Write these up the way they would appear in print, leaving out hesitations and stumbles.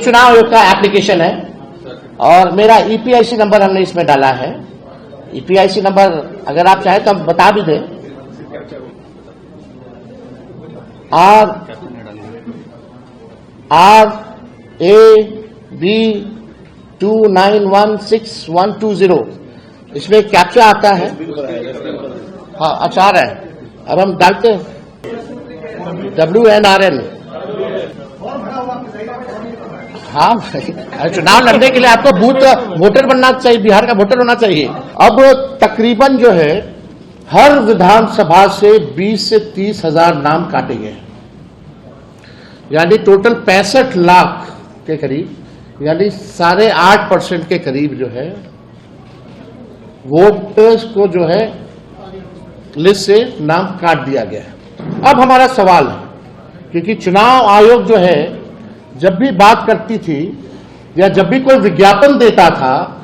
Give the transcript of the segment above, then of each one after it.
चुनाव आयोग का एप्लीकेशन है और मेरा ईपीआईसी नंबर हमने इसमें डाला है। ईपीआईसी नंबर अगर आप चाहें तो हम बता भी दें। RAB29162120 इसमें कैप्चा आता है। हाँ, अच्छा है। अब हम डालते हैं WNRN। हाँ, चुनाव लड़ने के लिए आपको बूथ वोटर बनना चाहिए, बिहार का वोटर होना चाहिए। अब तकरीबन जो है हर विधानसभा से 20 से 30 हजार नाम काटे गए, यानी टोटल 65 लाख के करीब, यानी 8.5% के करीब जो है वोटर्स को जो है लिस्ट से नाम काट दिया गया है। अब हमारा सवाल है, क्योंकि चुनाव आयोग जो है जब भी बात करती थी या जब भी कोई विज्ञापन देता था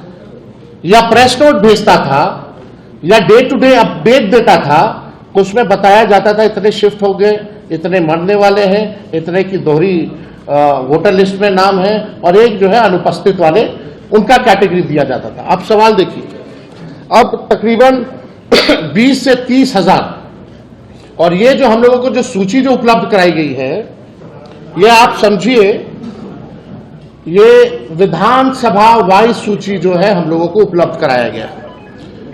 या प्रेस नोट भेजता था या डे टू डे अपडेट देता था, उसमें बताया जाता था इतने शिफ्ट हो गए, इतने मरने वाले हैं, इतने की दोहरी वोटर लिस्ट में नाम है, और एक जो है अनुपस्थित वाले, उनका कैटेगरी दिया जाता था। अब सवाल देखिए, अब तकरीबन 20 से 30 हजार, और ये जो हम लोगों को जो सूची जो उपलब्ध कराई गई है, ये आप समझिए ये विधानसभा वाइज सूची जो है हम लोगों को उपलब्ध कराया गया,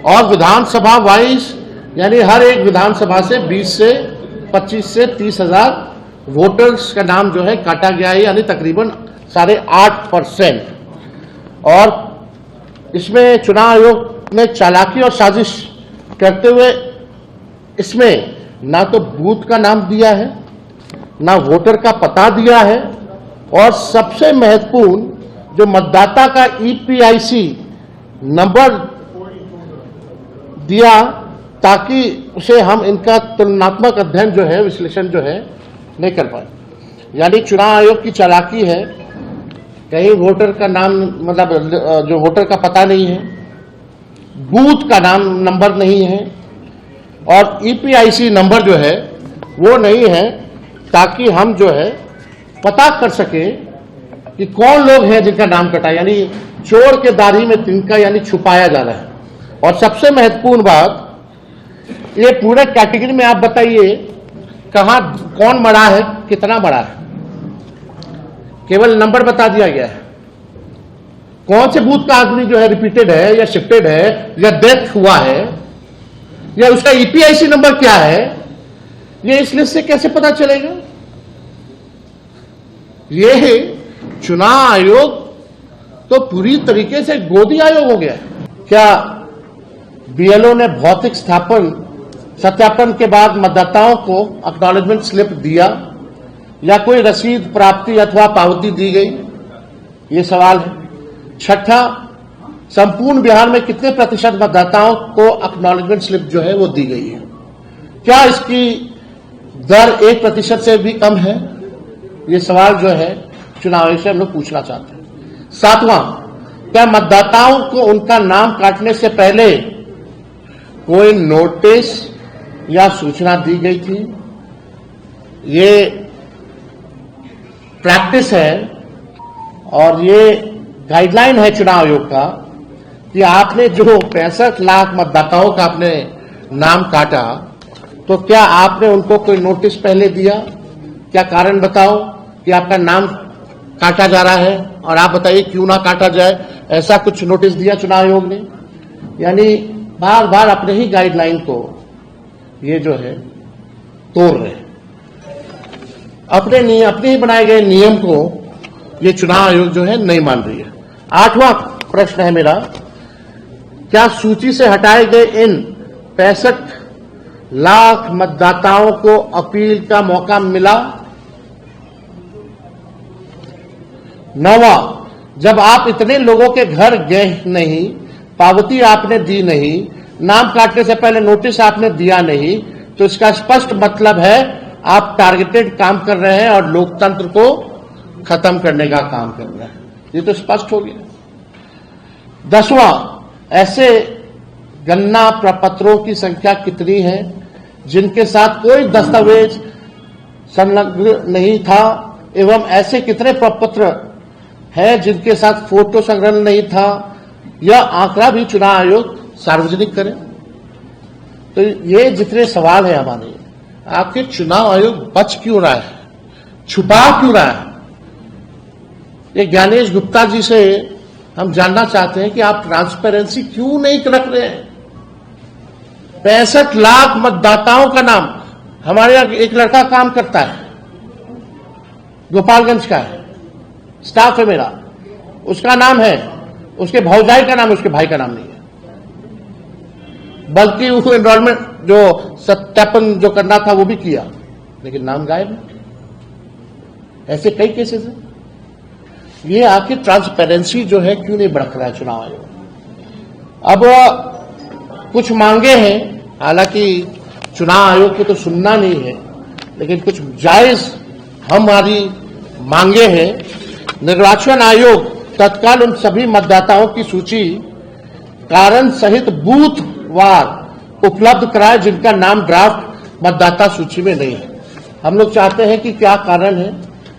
और विधानसभा वाइज यानी हर एक विधानसभा से 20 से 25 से 30 हजार वोटर्स का नाम जो है काटा गया है, यानी तकरीबन 8.5%। और इसमें चुनाव आयोग ने चालाकी और साजिश करते हुए इसमें ना तो बूथ का नाम दिया है, ना वोटर का पता दिया है, और सबसे महत्वपूर्ण जो मतदाता का ईपीआईसी नंबर दिया, ताकि उसे हम इनका तुलनात्मक अध्ययन जो है, विश्लेषण जो है नहीं कर पाए। यानी चुनाव आयोग की चालाकी है, कहीं वोटर का नाम मतलब जो वोटर का पता नहीं है, बूथ का नाम नंबर नहीं है, और ईपीआईसी नंबर जो है वो नहीं है, ताकि हम जो है पता कर सके कि कौन लोग हैं जिनका नाम कटा, यानी चोर के दाढ़ी में तिनका, यानी छुपाया जा रहा है। और सबसे महत्वपूर्ण बात, ये पूरे कैटेगरी में आप बताइए कहां कौन मरा है, कितना मरा है, केवल नंबर बता दिया गया है। कौन से बूथ का आदमी जो है रिपीटेड है या शिफ्टेड है या डेथ हुआ है या उसका ईपीआईसी नंबर क्या है, ये इस लिस्ट से कैसे पता चलेगा? ये चुनाव आयोग तो पूरी तरीके से गोदी आयोग हो गया। क्या बीएलओ ने भौतिक सत्यापन के बाद मतदाताओं को एक्नॉलेजमेंट स्लिप दिया या कोई रसीद प्राप्ति अथवा पावती दी गई? ये सवाल है। छठा, संपूर्ण बिहार में कितने प्रतिशत मतदाताओं को एक्नॉलेजमेंट स्लिप जो है वो दी गई है? क्या इसकी दर 1% से भी कम है? ये सवाल जो है चुनाव आयोग से हम लोग पूछना चाहते हैं। सातवां, क्या मतदाताओं को उनका नाम काटने से पहले कोई नोटिस या सूचना दी गई थी? ये प्रैक्टिस है और ये गाइडलाइन है चुनाव आयोग का कि आपने जो 65 लाख मतदाताओं का आपने नाम काटा, तो क्या आपने उनको कोई नोटिस पहले दिया? क्या कारण बताओ कि आपका नाम काटा जा रहा है, और आप बताइए क्यों ना काटा जाए, ऐसा कुछ नोटिस दिया चुनाव आयोग ने? यानी बार बार अपने ही गाइडलाइन को ये जो है तोड़ रहे हैं, अपने ही बनाए गए नियम को ये चुनाव आयोग जो है नहीं मान रही है। आठवां प्रश्न है मेरा, क्या सूची से हटाए गए इन 65 लाख मतदाताओं को अपील का मौका मिला? नौवां, जब आप इतने लोगों के घर गए नहीं, पावती आपने दी नहीं, नाम काटने से पहले नोटिस आपने दिया नहीं, तो इसका स्पष्ट मतलब है आप टारगेटेड काम कर रहे हैं और लोकतंत्र को खत्म करने का काम कर रहे हैं। ये तो स्पष्ट हो गया। 10वां, ऐसे गणना प्रपत्रों की संख्या कितनी है जिनके साथ कोई दस्तावेज संलग्न नहीं था, एवं ऐसे कितने प्रपत्र है जिनके साथ फोटो संग्रहण नहीं था, यह आंकड़ा भी चुनाव आयोग सार्वजनिक करे। तो ये जितने सवाल है हमारे, आखिर चुनाव आयोग बच क्यों रहा है, छुपा क्यों रहा है? ये ज्ञानेश गुप्ता जी से हम जानना चाहते हैं कि आप ट्रांसपेरेंसी क्यों नहीं रख रहे हैं? 65 लाख मतदाताओं का नाम, हमारे यहां एक लड़का काम करता है, गोपालगंज का है, स्टाफ है मेरा, उसका नाम है, उसके भौजाई का नाम है, उसके भाई का नाम नहीं है। बल्कि उसको एनरोलमेंट जो सत्यापन जो करना था वो भी किया, लेकिन नाम गायब है। ऐसे कई केसेस हैं। ये आखिर ट्रांसपेरेंसी जो है क्यों नहीं बरत रहा है चुनाव आयोग? अब कुछ मांगे हैं, हालांकि चुनाव आयोग को तो सुनना नहीं है, लेकिन कुछ जायज हमारी मांगे हैं। निर्वाचन आयोग तत्काल उन सभी मतदाताओं की सूची कारण सहित बूथ वार उपलब्ध कराए जिनका नाम ड्राफ्ट मतदाता सूची में नहीं है। हम लोग चाहते हैं कि क्या कारण है,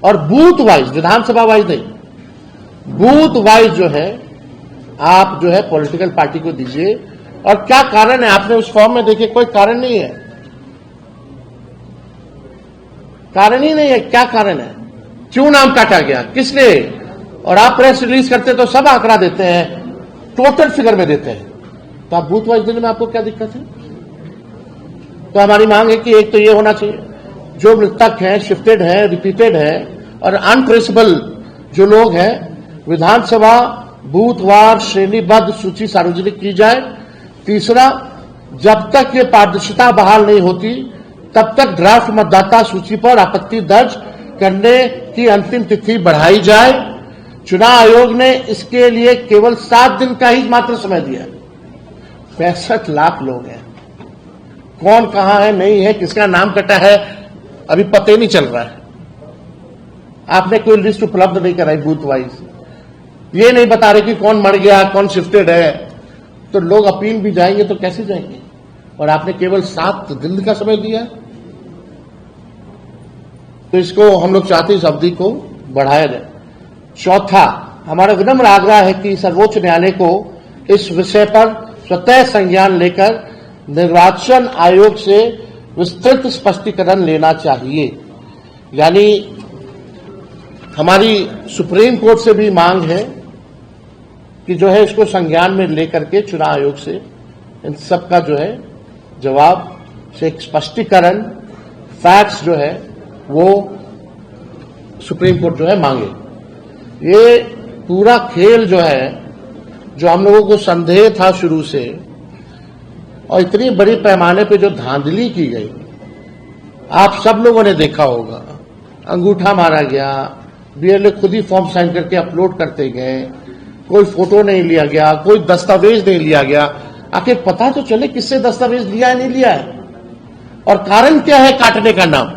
और बूथ वाइज, विधानसभा वाइज नहीं, बूथ वाइज जो है आप जो है पॉलिटिकल पार्टी को दीजिए। और क्या कारण है, आपने उस फॉर्म में देखिए, कोई कारण नहीं है, कारण ही नहीं है। क्या कारण है, क्यों नाम काटा गया, किसने? और आप प्रेस रिलीज करते तो सब आंकड़ा देते हैं, टोटल फिगर में देते हैं, तो आप बूथ वाइज देने में आपको क्या दिक्कत है? तो हमारी मांग है कि एक तो ये होना चाहिए, जो मृतक हैं, शिफ्टेड हैं, रिपीटेड हैं और अनट्रेसेबल जो लोग हैं, विधानसभा बूथवार श्रेणीबद्ध सूची सार्वजनिक की जाए। तीसरा, जब तक ये पारदर्शिता बहाल नहीं होती तब तक ड्राफ्ट मतदाता सूची पर आपत्ति दर्ज करने की अंतिम तिथि बढ़ाई जाए। चुनाव आयोग ने इसके लिए केवल 7 दिन का ही मात्र समय दिया है। 65 लाख लोग हैं, कौन कहां है, नहीं है, किसका नाम कटा है, अभी पता ही नहीं चल रहा है। आपने कोई लिस्ट उपलब्ध नहीं कराई बूथ वाइज, ये नहीं बता रहे कि कौन मर गया, कौन शिफ्टेड है, तो लोग अपील भी जाएंगे तो कैसे जाएंगे? और आपने केवल 7 दिन का समय दिया। तो इसको हम लोग चाहते हैं इस अवधि को बढ़ाया जाए। चौथा, हमारा विनम्र आग्रह है कि सर्वोच्च न्यायालय को इस विषय पर स्वतः संज्ञान लेकर निर्वाचन आयोग से विस्तृत स्पष्टीकरण लेना चाहिए। यानी हमारी सुप्रीम कोर्ट से भी मांग है कि जो है इसको संज्ञान में लेकर के चुनाव आयोग से इन सब का जो है जवाब से एक स्पष्टीकरण, फैक्ट्स जो है वो सुप्रीम कोर्ट जो है मांगे। ये पूरा खेल जो है, जो हम लोगों को संदेह था शुरू से, और इतनी बड़ी पैमाने पे जो धांधली की गई, आप सब लोगों ने देखा होगा। अंगूठा मारा गया, बीएलओ खुद ही फॉर्म साइन करके अपलोड करते गए, कोई फोटो नहीं लिया गया, कोई दस्तावेज नहीं लिया गया। आखिर पता तो चले किससे दस्तावेज लिया है, नहीं लिया है, और कारण क्या है काटने का नाम।